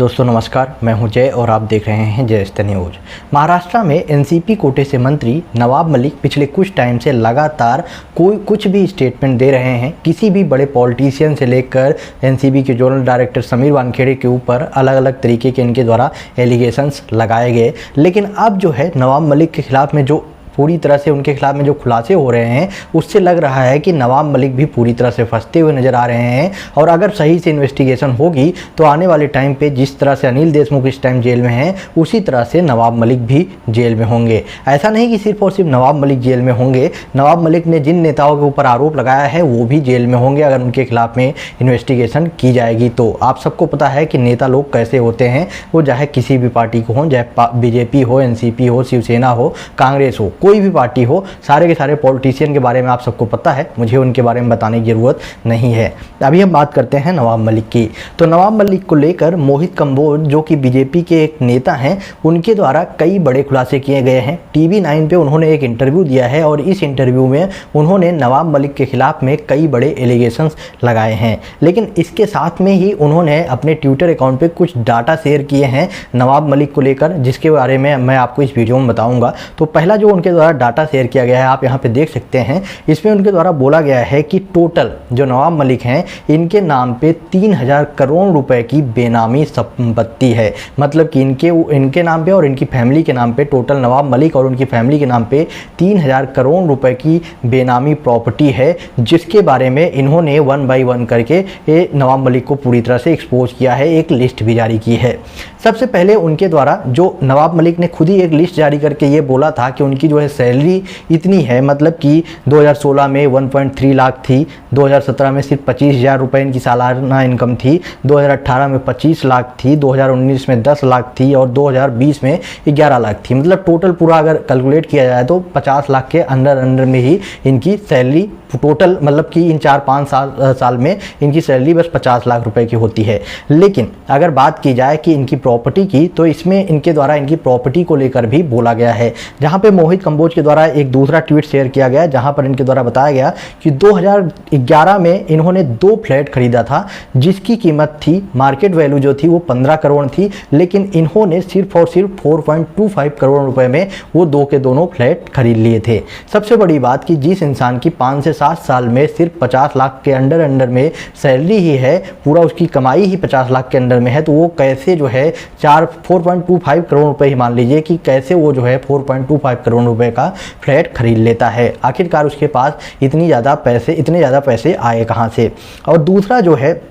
दोस्तों नमस्कार, मैं हूं जय और आप देख रहे हैं जय स्तः न्यूज। महाराष्ट्र में एनसीपी कोटे से मंत्री नवाब मलिक पिछले कुछ टाइम से लगातार कुछ भी स्टेटमेंट दे रहे हैं। किसी भी बड़े पॉलिटिशियन से लेकर एनसीपी के जोनल डायरेक्टर समीर वानखेड़े के ऊपर अलग अलग तरीके के इनके द्वारा एलिगेशंस लगाए गए। लेकिन अब जो है नवाब मलिक के खिलाफ में जो पूरी तरह से उनके खिलाफ में जो खुलासे हो रहे हैं, उससे लग रहा है कि नवाब मलिक भी पूरी तरह से फंसते हुए नजर आ रहे हैं। और अगर सही से इन्वेस्टिगेशन होगी तो आने वाले टाइम पे जिस तरह से अनिल देशमुख इस टाइम जेल में हैं, उसी तरह से नवाब मलिक भी जेल में होंगे। ऐसा नहीं कि सिर्फ और सिर्फ नवाब मलिक जेल में होंगे, नवाब मलिक ने जिन नेताओं के ऊपर आरोप लगाया है वो भी जेल में होंगे अगर उनके खिलाफ में इन्वेस्टिगेशन की जाएगी तो। आप सबको पता है कि नेता लोग कैसे होते हैं, वो चाहे किसी भी पार्टी को हो, चाहे बीजेपी हो, एनसीपी हो, शिवसेना हो, कांग्रेस हो, कोई भी पार्टी हो, सारे के सारे पॉलिटिशियन के बारे में आप सबको पता है, मुझे उनके बारे में बताने की जरूरत नहीं है। अभी हम बात करते हैं नवाब मलिक की। तो नवाब मलिक को लेकर मोहित कंबोज जो कि बीजेपी के एक नेता हैं, उनके द्वारा कई बड़े खुलासे किए गए हैं। TV9 पे उन्होंने एक इंटरव्यू दिया है और इस इंटरव्यू में उन्होंने नवाब मलिक के खिलाफ में कई बड़े एलिगेशंस लगाए हैं। लेकिन इसके साथ में ही उन्होंने अपने ट्विटर अकाउंट पे कुछ डाटा शेयर किए हैं नवाब मलिक को लेकर, जिसके बारे में मैं आपको इस वीडियो में बताऊंगा। तो पहला जो उनके द्वारा डाटा शेयर किया गया है, आप यहाँ पे देख सकते हैं। इसमें उनके द्वारा बोला गया है कि टोटल जो नवाब मलिक हैं, इनके नाम पे 3000 करोड़ रुपए की बेनामी संपत्ति है। मतलब कि इनके नाम पे और इनकी फैमिली के नाम पे, टोटल नवाब मलिक और उनकी फैमिली के नाम पे 3000 करोड़ रुपए की बेनामी प्रॉपर्टी है, जिसके बारे में इन्होंने 1 बाय 1 करके ये नवाब मलिक को पूरी तरह से एक्सपोज किया है, एक लिस्ट भी जारी की है। सबसे पहले उनके द्वारा जो नवाब मलिक ने खुद ही एक लिस्ट जारी करके ये बोला था कि उनकी जो है सैलरी इतनी है, मतलब कि 2016 में 1.3 लाख थी, 2017 में सिर्फ 25,000 रुपये इनकी सालाना इनकम थी, 2018 में 25 लाख थी, 2019 में 10 लाख थी और 2020 में 11 लाख थी। मतलब टोटल पूरा अगर कैलकुलेट किया जाए तो 50 लाख के अंदर में ही इनकी सैलरी टोटल, मतलब कि इन 4-5 साल में इनकी सैलरी बस 50 लाख रुपए की होती है। लेकिन अगर बात की जाए कि इनकी प्रॉपर्टी की, तो इसमें इनके द्वारा इनकी प्रॉपर्टी को लेकर भी बोला गया है, जहां पे मोहित कंबोज के द्वारा एक दूसरा ट्वीट शेयर किया गया, जहां पर इनके द्वारा बताया गया कि 2011 में इन्होंने 2 फ्लैट खरीदा था, जिसकी कीमत थी, मार्केट वैल्यू जो थी वो 15 करोड़ थी, लेकिन इन्होंने सिर्फ और सिर्फ 4.25 करोड़ रुपए में वो 2 के दोनों फ्लैट खरीद लिए थे। सबसे बड़ी बात कि जिस इंसान की 5 से 7 साल में सिर्फ 50 लाख के अंडर में सैलरी ही है, पूरा उसकी कमाई ही 50 लाख के अंडर में है, तो वो कैसे जो है 4.25 करोड़ रुपए ही मान लीजिए कि कैसे वो जो है 4.25 करोड़ रुपए का फ्लैट खरीद लेता है। आखिरकार उसके पास इतने ज़्यादा पैसे आए कहाँ से। और दूसरा जो है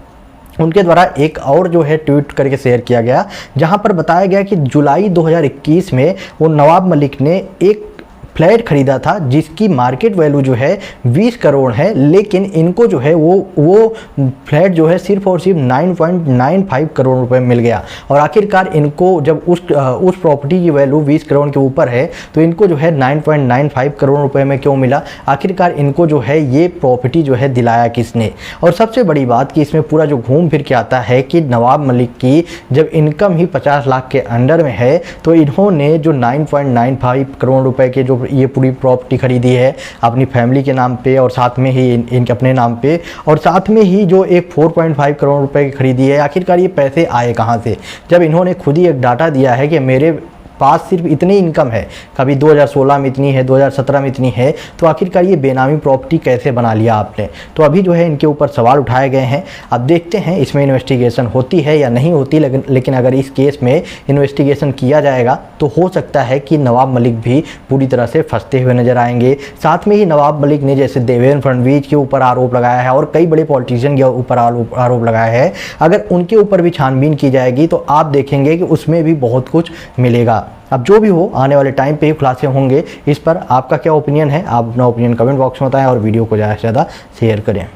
उनके द्वारा एक और जो है ट्वीट करके शेयर किया गया, जहां पर बताया गया कि जुलाई 2021 में वो नवाब मलिक ने एक फ्लैट खरीदा था जिसकी मार्केट वैल्यू जो है 20 करोड़ है, लेकिन इनको जो है वो फ्लैट जो है सिर्फ और सिर्फ 9.95 करोड़ रुपए मिल गया। और आखिरकार इनको जब उस प्रॉपर्टी की वैल्यू 20 करोड़ के ऊपर है, तो इनको जो है 9.95 करोड़ रुपए में क्यों मिला? आखिरकार इनको जो है ये प्रॉपर्टी जो है दिलाया किसने? और सबसे बड़ी बात कि इसमें पूरा जो घूम फिर के आता है कि नवाब मलिक की जब इनकम ही 50 लाख के अंडर में है, तो इन्होंने जो 9.95 करोड़ रुपए के जो ये पूरी प्रॉपर्टी खरीदी है अपनी फैमिली के नाम पे और साथ में ही इनके अपने नाम पे, और साथ में ही जो एक 4.5 करोड़ रुपए की खरीदी है, आखिरकार ये पैसे आए कहाँ से? जब इन्होंने खुद ही एक डाटा दिया है कि मेरे पास सिर्फ इतनी इनकम है, कभी 2016 में इतनी है, 2017 में इतनी है, तो आखिरकार ये बेनामी प्रॉपर्टी कैसे बना लिया आपने? तो अभी जो है इनके ऊपर सवाल उठाए गए हैं। अब देखते हैं इसमें इन्वेस्टिगेशन होती है या नहीं होती, लेकिन अगर इस केस में इन्वेस्टिगेशन किया जाएगा तो हो सकता है कि नवाब मलिक भी पूरी तरह से फंसते हुए नजर आएंगे। साथ में ही नवाब मलिक ने जैसे देवेंद्र फडणवीस के ऊपर आरोप लगाया है और कई बड़े पॉलिटिशियन के ऊपर आरोप लगाया है, अगर उनके ऊपर भी छानबीन की जाएगी तो आप देखेंगे कि उसमें भी बहुत कुछ मिलेगा। अब जो भी हो, आने वाले टाइम पे खुलासे होंगे। इस पर आपका क्या ओपिनियन है? आप अपना ओपिनियन कमेंट बॉक्स में बताएं और वीडियो को ज़्यादा से ज़्यादा शेयर करें।